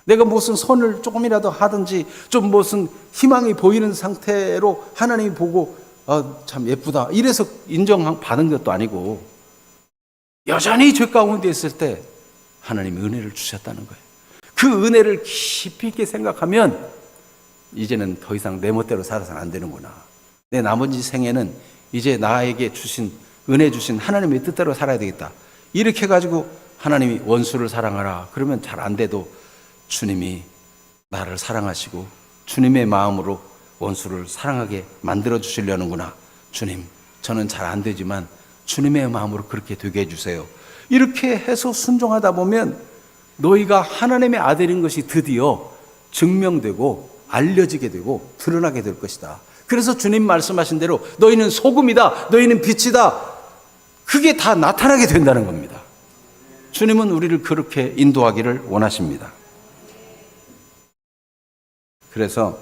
내가 무슨 선을 조금이라도 하든지 좀 무슨 희망이 보이는 상태로 하나님이 보고 참 예쁘다 이래서 인정받은 것도 아니고 여전히 죄 가운데 있을 때 하나님이 은혜를 주셨다는 거예요. 그 은혜를 깊이 있게 생각하면 이제는 더 이상 내 멋대로 살아서는 안 되는구나. 내 나머지 생애는 이제 나에게 주신 은혜 주신 하나님의 뜻대로 살아야 되겠다. 이렇게 해가지고 하나님이 원수를 사랑하라 그러면 잘 안 돼도 주님이 나를 사랑하시고 주님의 마음으로 원수를 사랑하게 만들어 주시려는구나. 주님, 저는 잘 안 되지만 주님의 마음으로 그렇게 되게 해주세요. 이렇게 해서 순종하다 보면 너희가 하나님의 아들인 것이 드디어 증명되고 알려지게 되고 드러나게 될 것이다. 그래서 주님 말씀하신 대로 너희는 소금이다, 너희는 빛이다, 그게 다 나타나게 된다는 겁니다. 주님은 우리를 그렇게 인도하기를 원하십니다. 그래서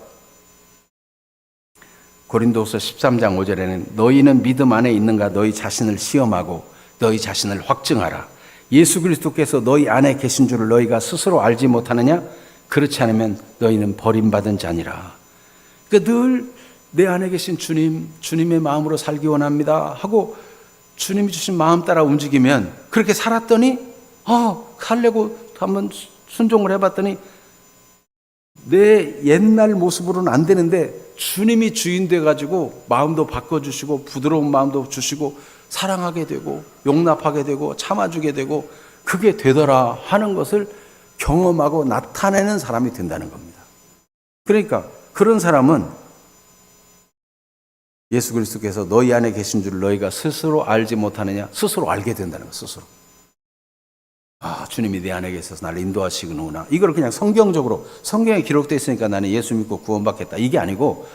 고린도후서 13장 5절에는 너희는 믿음 안에 있는가 너희 자신을 시험하고 너희 자신을 확증하라. 예수 그리스도께서 너희 안에 계신 줄을 너희가 스스로 알지 못하느냐? 그렇지 않으면 너희는 버림받은 자니라. 그러니까 늘 내 안에 계신 주님, 주님의 마음으로 살기 원합니다 하고 주님이 주신 마음 따라 움직이면 그렇게 살았더니 살려고 한번 순종을 해봤더니 내 옛날 모습으로는 안 되는데 주님이 주인 돼가지고 마음도 바꿔주시고 부드러운 마음도 주시고 사랑하게 되고 용납하게 되고 참아주게 되고 그게 되더라 하는 것을 경험하고 나타내는 사람이 된다는 겁니다. 그러니까 그런 사람은 예수 그리스도께서 너희 안에 계신 줄 너희가 스스로 알지 못하느냐? 스스로 알게 된다는 거예요. 스스로. 주님이 내 안에 계셔서 나를 인도하시는구나. 이걸 그냥 성경적으로 성경에 기록되어 있으니까 나는 예수 믿고 구원받겠다. 이게 아니고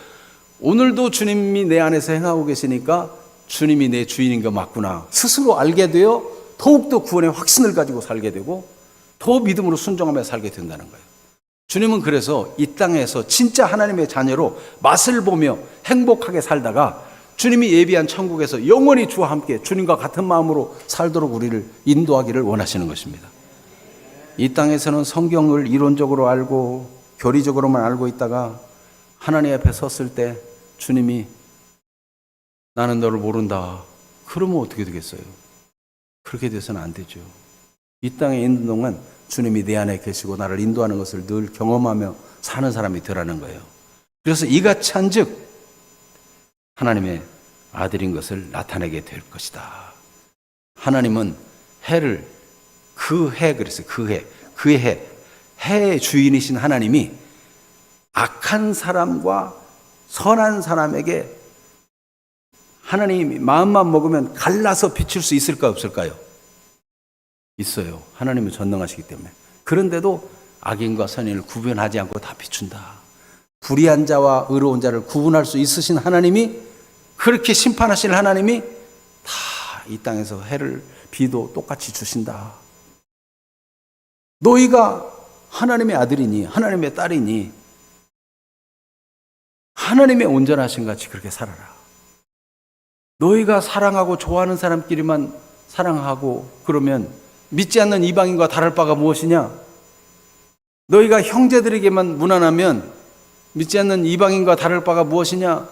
오늘도 주님이 내 안에서 행하고 계시니까 주님이 내 주인인 거 맞구나. 스스로 알게 되어 더욱더 구원의 확신을 가지고 살게 되고 더 믿음으로 순종하며 살게 된다는 거예요. 주님은 그래서 이 땅에서 진짜 하나님의 자녀로 맛을 보며 행복하게 살다가 주님이 예비한 천국에서 영원히 주와 함께 주님과 같은 마음으로 살도록 우리를 인도하기를 원하시는 것입니다. 이 땅에서는 성경을 이론적으로 알고 교리적으로만 알고 있다가 하나님 앞에 섰을 때 주님이 나는 너를 모른다. 그러면 어떻게 되겠어요? 그렇게 돼서는 안 되죠. 이 땅에 있는 동안 주님이 내 안에 계시고 나를 인도하는 것을 늘 경험하며 사는 사람이 되라는 거예요. 그래서 이같이 한즉 하나님의 아들인 것을 나타내게 될 것이다. 하나님은 해를 그랬어요. 해의 주인이신 하나님이 악한 사람과 선한 사람에게 하나님이 마음만 먹으면 갈라서 비칠 수 있을까 없을까요? 있어요. 하나님은 전능하시기 때문에. 그런데도 악인과 선인을 구분하지 않고 다 비춘다. 불의한 자와 의로운 자를 구분할 수 있으신 하나님이, 그렇게 심판하실 하나님이 다 이 땅에서 해를 비도 똑같이 주신다. 너희가 하나님의 아들이니 하나님의 딸이니 하나님의 온전하신 같이 그렇게 살아라. 너희가 사랑하고 좋아하는 사람끼리만 사랑하고 그러면 믿지 않는 이방인과 다를 바가 무엇이냐? 너희가 형제들에게만 무난하면 믿지 않는 이방인과 다를 바가 무엇이냐?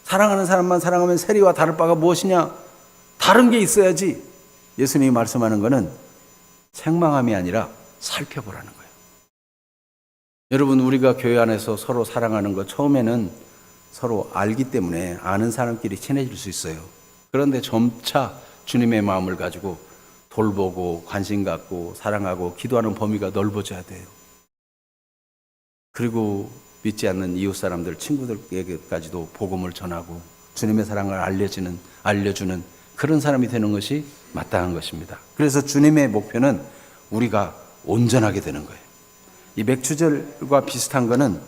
사랑하는 사람만 사랑하면 세리와 다를 바가 무엇이냐? 다른 게 있어야지. 예수님이 말씀하는 것은 책망함이 아니라 살펴보라는 거예요. 여러분, 우리가 교회 안에서 서로 사랑하는 것 처음에는 서로 알기 때문에 아는 사람끼리 친해질 수 있어요. 그런데 점차 주님의 마음을 가지고 돌보고 관심 갖고 사랑하고 기도하는 범위가 넓어져야 돼요. 그리고 믿지 않는 이웃 사람들, 친구들에게까지도 복음을 전하고 주님의 사랑을 알려주는 그런 사람이 되는 것이 마땅한 것입니다. 그래서 주님의 목표는 우리가 온전하게 되는 거예요. 이 맥추절과 비슷한 것은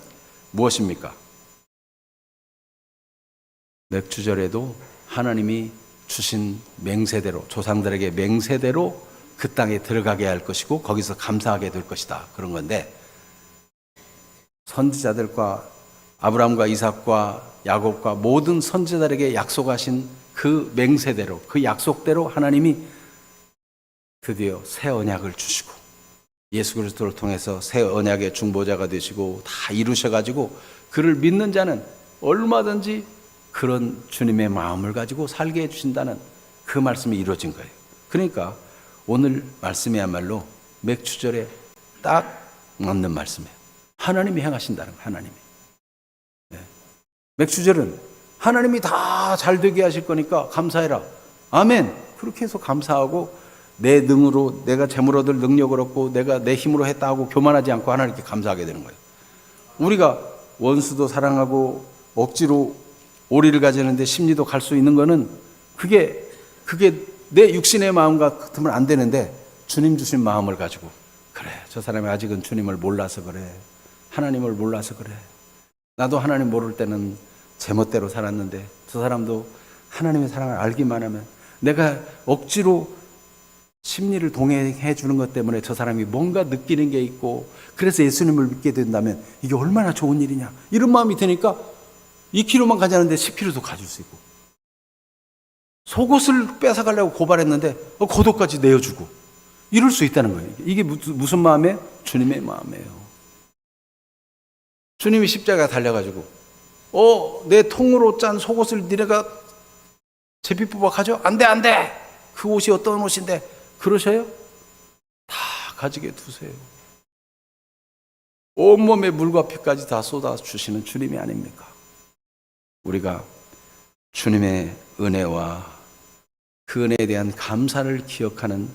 무엇입니까? 맥추절에도 하나님이 주신 맹세대로, 조상들에게 맹세대로 그 땅에 들어가게 할 것이고 거기서 감사하게 될 것이다. 그런 건데, 선지자들과 아브라함과 이삭과 야곱과 모든 선지자들에게 약속하신 그 맹세대로, 그 약속대로 하나님이 드디어 새 언약을 주시고 예수 그리스도를 통해서 새 언약의 중보자가 되시고 다 이루셔가지고 그를 믿는 자는 얼마든지 그런 주님의 마음을 가지고 살게 해주신다는 그 말씀이 이루어진 거예요. 그러니까 오늘 말씀이야말로 맥추절에 딱 맞는 말씀이에요. 하나님이 행하신다는 거예요. 하나님이. 네. 맥추절은 하나님이 다 잘 되게 하실 거니까 감사해라. 아멘. 그렇게 해서 감사하고 내 능으로, 내가 재물 얻을 능력을 얻고 내가 내 힘으로 했다 하고 교만하지 않고 하나님께 감사하게 되는 거예요. 우리가 원수도 사랑하고 억지로 오리를 가지는데 심리도 갈 수 있는 거는 그게 내 육신의 마음 같으면 안 되는데 주님 주신 마음을 가지고, 그래, 저 사람이 아직은 주님을 몰라서 그래, 하나님을 몰라서 그래, 나도 하나님 모를 때는 제멋대로 살았는데 저 사람도 하나님의 사랑을 알기만 하면, 내가 억지로 심리를 동행해 주는 것 때문에 저 사람이 뭔가 느끼는 게 있고 그래서 예수님을 믿게 된다면 이게 얼마나 좋은 일이냐, 이런 마음이 드니까 2kg만 가자는데 10kg도 가질 수 있고, 속옷을 뺏어가려고 고발했는데 겉옷까지 내어주고 이럴 수 있다는 거예요. 이게 무슨 마음이에요? 주님의 마음이에요. 주님이 십자가에 달려가지고 내 통으로 짠 속옷을 니네가 제비 뽑아 가져? 안 돼. 그 옷이 어떤 옷인데 그러셔요? 다 가지게 두세요. 온몸에 물과 피까지 다 쏟아주시는 주님이 아닙니까? 우리가 주님의 은혜와 그 은혜에 대한 감사를 기억하는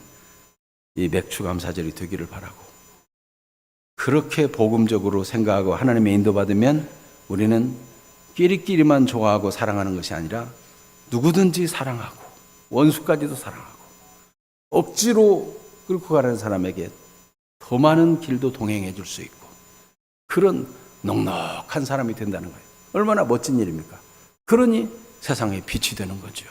이 맥추감사절이 되기를 바라고, 그렇게 복음적으로 생각하고 하나님의 인도받으면 우리는 끼리끼리만 좋아하고 사랑하는 것이 아니라 누구든지 사랑하고 원수까지도 사랑하고 억지로 끌고 가는 사람에게 더 많은 길도 동행해 줄 수 있고 그런 넉넉한 사람이 된다는 거예요. 얼마나 멋진 일입니까? 그러니 세상에 빛이 되는 거죠.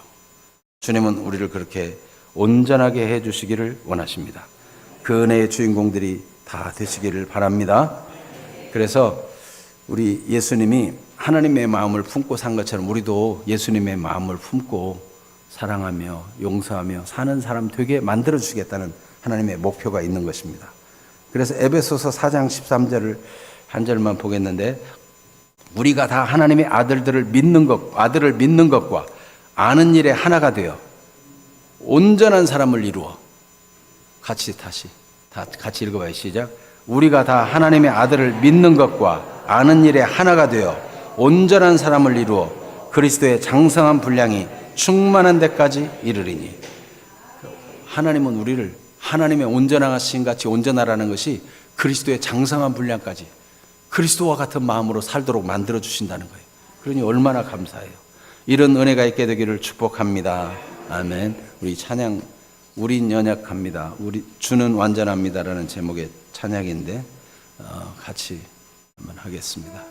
주님은 우리를 그렇게 온전하게 해 주시기를 원하십니다. 그 은혜의 주인공들이 다 되시기를 바랍니다. 그래서 우리 예수님이 하나님의 마음을 품고 산 것처럼 우리도 예수님의 마음을 품고 사랑하며 용서하며 사는 사람 되게 만들어 주시겠다는 하나님의 목표가 있는 것입니다. 그래서 에베소서 4장 13절을 한 절만 보겠는데, 우리가 다 하나님의 아들을 믿는 것과 아는 일에 하나가 되어 온전한 사람을 이루어, 같이 읽어봐요. 시작. 우리가 다 하나님의 아들을 믿는 것과 아는 일에 하나가 되어 온전한 사람을 이루어 그리스도의 장성한 분량이 충만한 데까지 이르리니. 하나님은 우리를 하나님의 온전하신 같이 온전하라는 것이 그리스도의 장성한 분량까지 그리스도와 같은 마음으로 살도록 만들어 주신다는 거예요. 그러니 얼마나 감사해요. 이런 은혜가 있게 되기를 축복합니다. 아멘. 우리 찬양 우린 연약합니다. 주는 완전합니다라는 제목의 찬양인데 같이 한번 하겠습니다.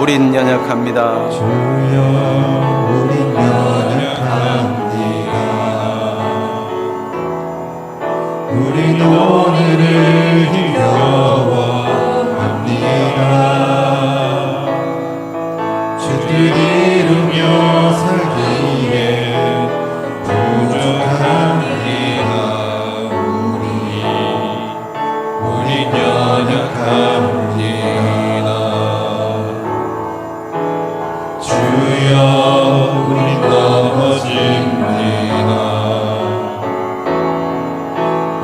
우린 연약합니다. 주여 우린 연약합니다. 우린 오늘을 힘겨워합니다. 주 뜻 이루며 살기에 부족합니다. 우린 연약합니다. 주여 우린 넘어집니다.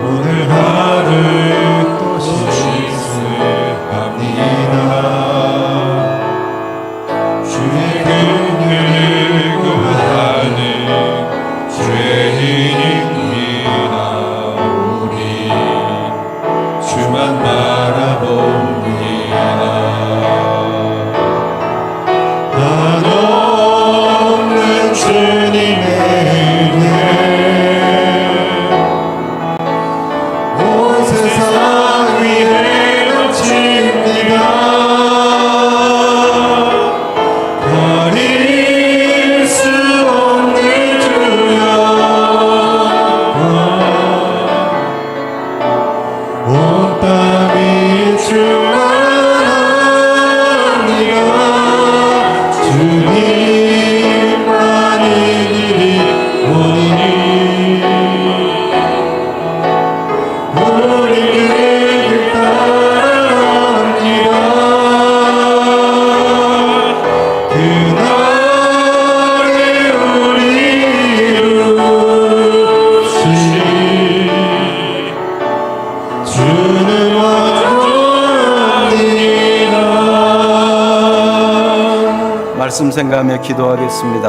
오늘 하루 또 실수합니다. 주의 긍휼을 구하는 죄인입니다. 우리 주만 바라봅니다. 한없는 주님의 은혜 온 세상 위에 넘칩니다. 가릴 수 없는 주여 온 땅이 주만 주님만이 길이 오니 우리 길 따라갑니다. 그날에 우리 이루시리 주는 완전합니다. 말씀 생각하며 기도하겠습니다.